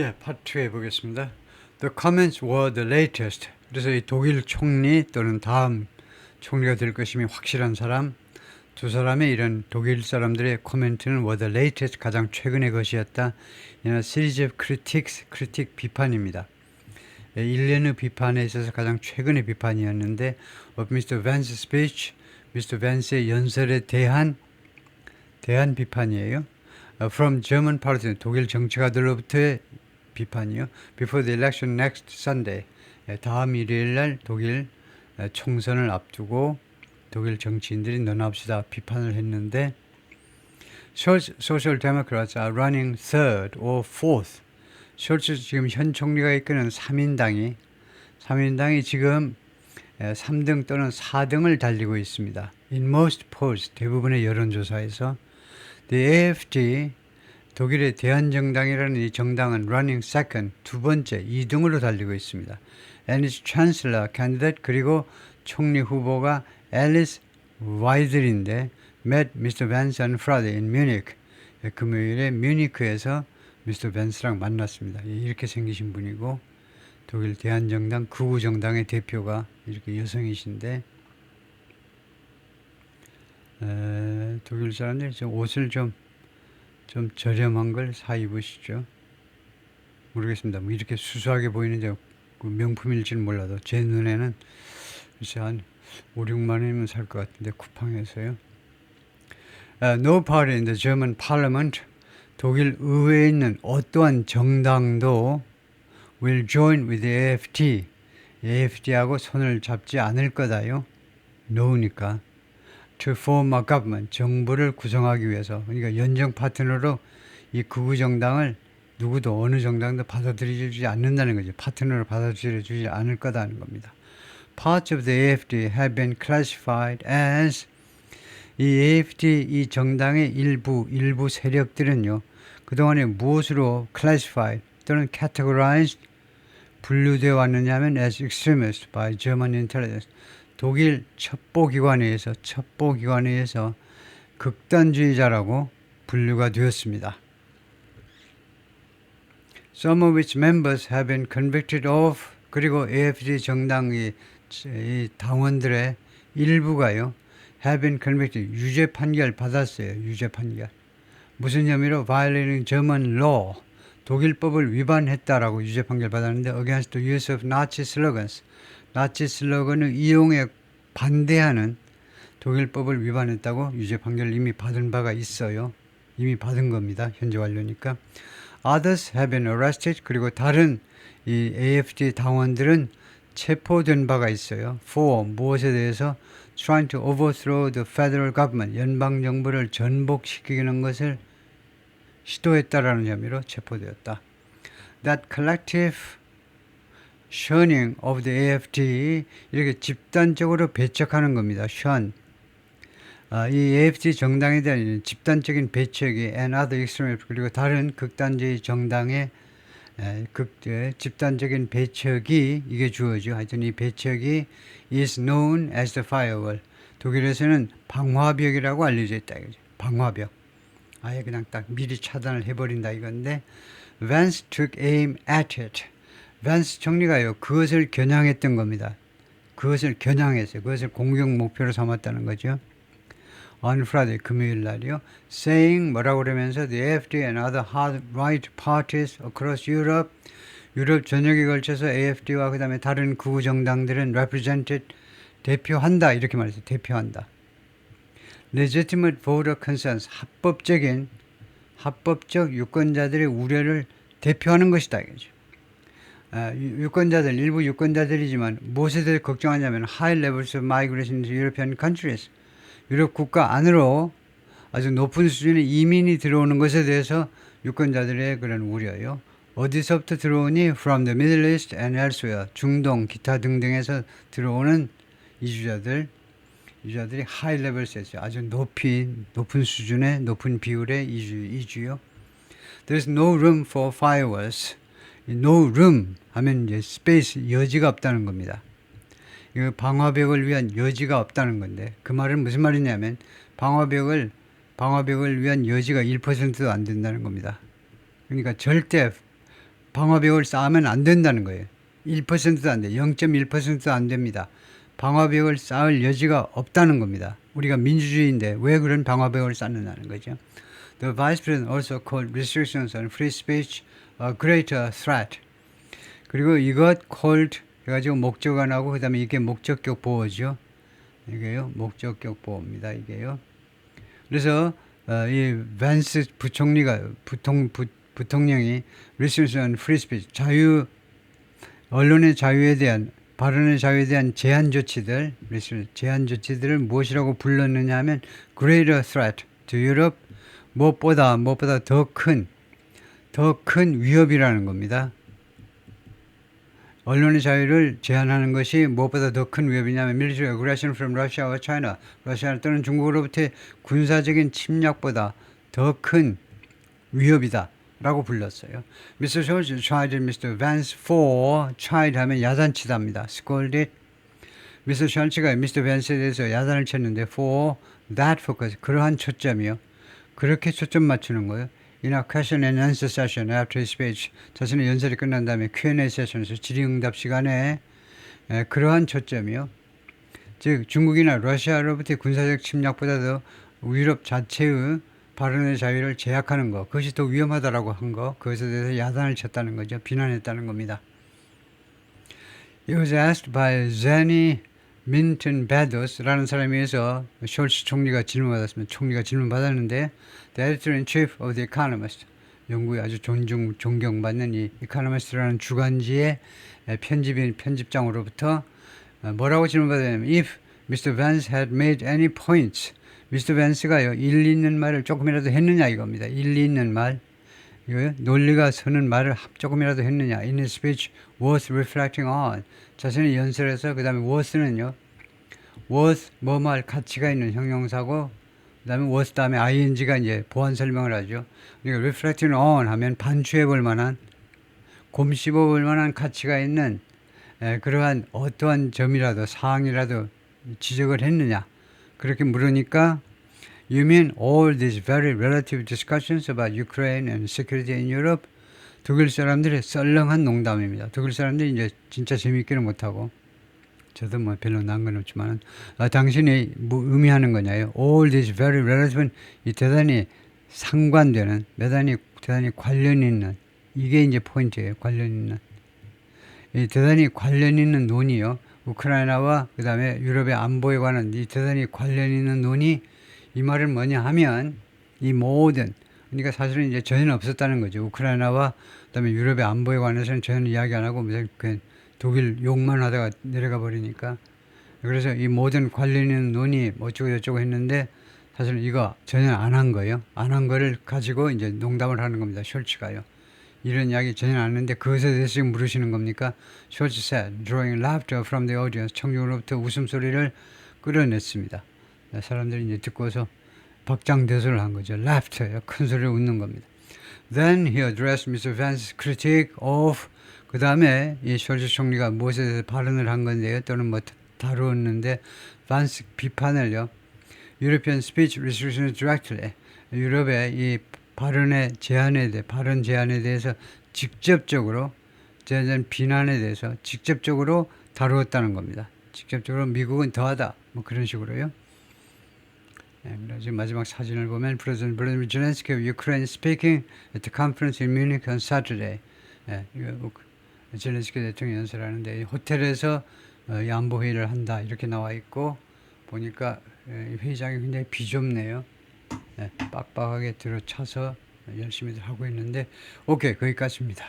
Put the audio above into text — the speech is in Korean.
예, 파트 2 해보겠습니다. The comments were the latest. 그래서 이 독일 총리 또는 다음 총리가 될 것임이 확실한 사람, 두 사람의 이런 독일 사람들의 코멘트는 were the latest, 가장 최근의 것이었다. 이는 series of critiques, critic 비판입니다. 일련의 비판에 있어서 가장 최근의 비판이었는데 of Mr. Vance's speech, Mr. Vance의 연설에 대한 비판이에요. From German partisans, 독일 정치가들로부터의 비판이요. Before the election next Sunday, 다음 일요일날 독일 총선을 앞두고 독일 정치인들이 너나옵시다 비판을 했는데 Social Democrats are running third or fourth. 숄츠 지금 현 총리가 이끄는 3인당이 지금 3등 또는 4등을 달리고 있습니다. In most polls, 대부분의 여론조사에서 The AfD, 독일의 대한정당이라는 이 정당은 running second, 두 번째, 2등으로 달리고 있습니다. And its chancellor candidate, 그리고 총리 후보가 앨리스 와이들인데 met Mr. Vance on Friday in Munich. 금요일에 뮤니크에서 미스터 벤스랑 만났습니다. 이렇게 생기신 분이고 독일 대한정당 극우정당의 대표가 이렇게 여성이신데 독일 사람들이 옷을 좀 저렴한 걸 사 입으시죠. 모르겠습니다. 뭐 이렇게 수수하게 보이는데 명품일지는 몰라도 제 눈에는 글쎄 한 5, 6만 원이면 살 것 같은데 쿠팡에서요. No party in the German parliament, 독일 의회에 있는 어떠한 정당도 will join with the AfD, AfD하고 손을 잡지 않을 거다요. no니까. To form a government, 정부를 구성하기 위해서. 그러니까 연정 파트너로 이 극우 정당을 누구도 어느 정당도 받아들이지 않는다는 거죠. 파트너로 받아들여주지 않을 거다는 겁니다. Parts of the AfD have been classified as, 이 AfD 이 정당의 일부 세력들은요. 그동안에 무엇으로 classified 또는 categorized 분류되어 왔느냐 하면 as extremist by German intelligence. 독일 첩보기관에 의해서 극단주의자라고 분류가 되었습니다. Some of its members have been convicted of, 그리고 AfD 정당의 이 당원들의 일부가요. have been convicted, 유죄 판결 받았어요. 유죄 판결. 무슨 혐의로? violating German law, 독일법을 위반했다라고 유죄 판결 받았는데 against the use of Nazi slogans, 나치 슬로건을 이용에 반대하는 독일법을 위반했다고 유죄 판결을 이미 받은 바가 있어요. 이미 받은 겁니다. 현재 완료니까. Others have been arrested, 그리고 다른 이 AfD 당원들은 체포된 바가 있어요. For, 무엇에 대해서? Trying to overthrow the federal government, 연방정부를 전복시키는 것을 시도했다라는 혐의로 체포되었다. That collective shunning of the AfD, 이렇게 집단적으로 배척하는 겁니다. shun. 이 AfD 정당에 대한 집단적인 배척이 and other extremist, 그리고 다른 극단주의 정당의 집단적인 배척이 이게 주어죠. 하여튼 이 배척이 is known as the firewall. 독일에서는 방화벽이라고 알려져 있다 이거죠. 방화벽. 아예 그냥 딱 미리 차단을 해버린다 이건데 Vance took aim at it. 밴스 총리가요, 그것을 겨냥했던 겁니다. 그것을 겨냥했어요. 그것을 공격 목표로 삼았다는 거죠. On Friday, 금요일 날이요. Saying, 뭐라고 그러면서 the AfD and other hard-right parties across Europe, 유럽 전역에 걸쳐서 AfD와 그 다음에 다른 극우 정당들은 represented, 대표한다. 이렇게 말했어요. 대표한다. Legitimate voter concerns, 합법적 유권자들의 우려를 대표하는 것이다. 이거죠. 유권자들, 일부 유권자들이지만 무엇에 대해 걱정하냐면 high levels of migration to European countries, 유럽 국가 안으로 아주 높은 수준의 이민이 들어오는 것에 대해서 유권자들의 그런 우려요. 어디서부터 들어오니? From the Middle East and elsewhere, 중동, 기타 등등에서 들어오는 이주자들이 high levels에서 아주 높은 수준의 높은 비율의 이주요. There's no room for firewalls. No room 하면 이제 space, 여지가 없다는 겁니다. 이거 방화벽을 위한 여지가 없다는 건데 그 말은 무슨 말이냐면 방화벽을 위한 여지가 1%도 안 된다는 겁니다. 그러니까 절대 방화벽을 쌓으면 안 된다는 거예요. 1%도 안 돼. 0.1%도 안 됩니다. 방화벽을 쌓을 여지가 없다는 겁니다. 우리가 민주주의인데 왜 그런 방화벽을 쌓느냐는 거죠. The Vice President also called restrictions on free speech a greater threat. 그리고 이것 called 해가지고 목적어 나오고 그 다음에 이게 목적격 보호죠. 이게요. 목적격 보호입니다. 이게요. 그래서 이 밴스 부총리가 부통령이 restrictions on free speech 언론의 자유에 대한 발언의 자유에 대한 제한 조치들을 무엇이라고 불렀느냐 하면 greater threat to Europe 무엇보다 더 큰 위협이라는 겁니다. 언론의 자유를 제한하는 것이 무엇보다 더 큰 위협이냐면 military aggression from Russia or China, 러시아 또는 중국으로부터의 군사적인 침략보다 더 큰 위협이다 라고 불렀어요. Mr. Scholz chided Mr. Vance for chide 하면 야단치다입니다. scolded. Mr. Scholz가 Mr. Vance에 대해서 야단을 쳤는데 for that focus 그러한 초점이요. 그렇게 초점 맞추는 거예요. In a question and answer session after his speech 자신의 연설이 끝난 다음에 Q&A 세션에서 질의응답 시간에 그러한 초점이요. 즉 중국이나 러시아로부터의 군사적 침략보다도 유럽 자체의 발언의 자유를 제약하는 것 그것이 더 위험하다라고 한 것 그것에 대해서 야단을 쳤다는 거죠. 비난했다는 겁니다. He was asked by Zanny Minton Bedos라는 사람에 의해서 숄츠 총리가 질문받았습니다. 총리가 질문받았는데 The editor-in-chief of The Economist 영국의 아주 존경받는 이 Economist라는 주간지의 편집장으로부터 뭐라고 질문받았냐면 If Mr. Vance had made any points 미스터 밴스가요 일리 있는 말을 조금이라도 했느냐 이겁니다. 일리 있는 말 이거요 논리가 서는 말을 조금이라도 했느냐 in his speech worth reflecting on 자신의 연설에서 그 다음에 worth는요 worth 뭐뭐 가치가 있는 형용사고 그 다음에 worth 다음에 ing가 이제 보완 설명을 하죠. 그러니까 reflecting on 하면 반추해 볼 만한 곰씹어 볼 만한 가치가 있는 그러한 어떠한 점이라도 사항이라도 지적을 했느냐 그렇게 물으니까 You mean all these very relative discussions about Ukraine and security in Europe? 독일 사람들의 썰렁한 농담입니다. 독일 사람들이 이제 진짜 재미있기는 못하고 저도 뭐 별로 난 건 없지만 당신이 뭐 의미하는 거냐요? All these very relative 이 대단히 상관되는 대단히 관련 있는 이게 이제 포인트예요. 관련 있는 이 대단히 관련 있는 논의요. 우크라이나와 그 다음에 유럽의 안보에 관한 이 대단히 관련 있는 논의 이 말은 뭐냐 하면 이 모든 그러니까 사실은 이제 전혀 없었다는 거죠. 우크라이나와 그 다음에 유럽의 안보에 관해서는 전혀 이야기 안 하고 그 독일 욕만 하다가 내려가 버리니까 그래서 이 모든 관련 있는 논의 어쩌고 저쩌고 했는데 사실은 이거 전혀 안 한 거예요. 안 한 거를 가지고 이제 농담을 하는 겁니다. 숄츠가요. 이런 이야기 전혀 안 했는데 그것에 대해서 지금 물으시는 겁니까? Scholz said, drawing laughter from the audience. 청중으로부터 웃음소리를 끌어냈습니다. 사람들이 이제 듣고서 박장대소를 한 거죠. laughter, 큰 소리로 웃는 겁니다. Then he addressed Mr. Vance's critique of 그 다음에 이 숄츠 총리가 무엇에 대해서 발언을 한 건데요. 또는 뭐 다루었는데 반스 비판을요. European speech restrictions directly. 유럽의 이 발언 제한에 대해서 직접적으로 비난에 대해서 직접적으로 다루었다는 겁니다. 직접적으로 미국은 더하다 뭐 그런 식으로요. 지금 마지막 사진을 보면 President Vladimir Zelensky of Ukraine speaking at the conference in Munich on Saturday. 젤렌스키 대통령 연설하는데 호텔에서 안보 회의를 한다 이렇게 나와 있고 보니까 회의장이 굉장히 비좁네요. 빡빡하게 들어차서 열심히들 하고 있는데 오케이 거기까지입니다.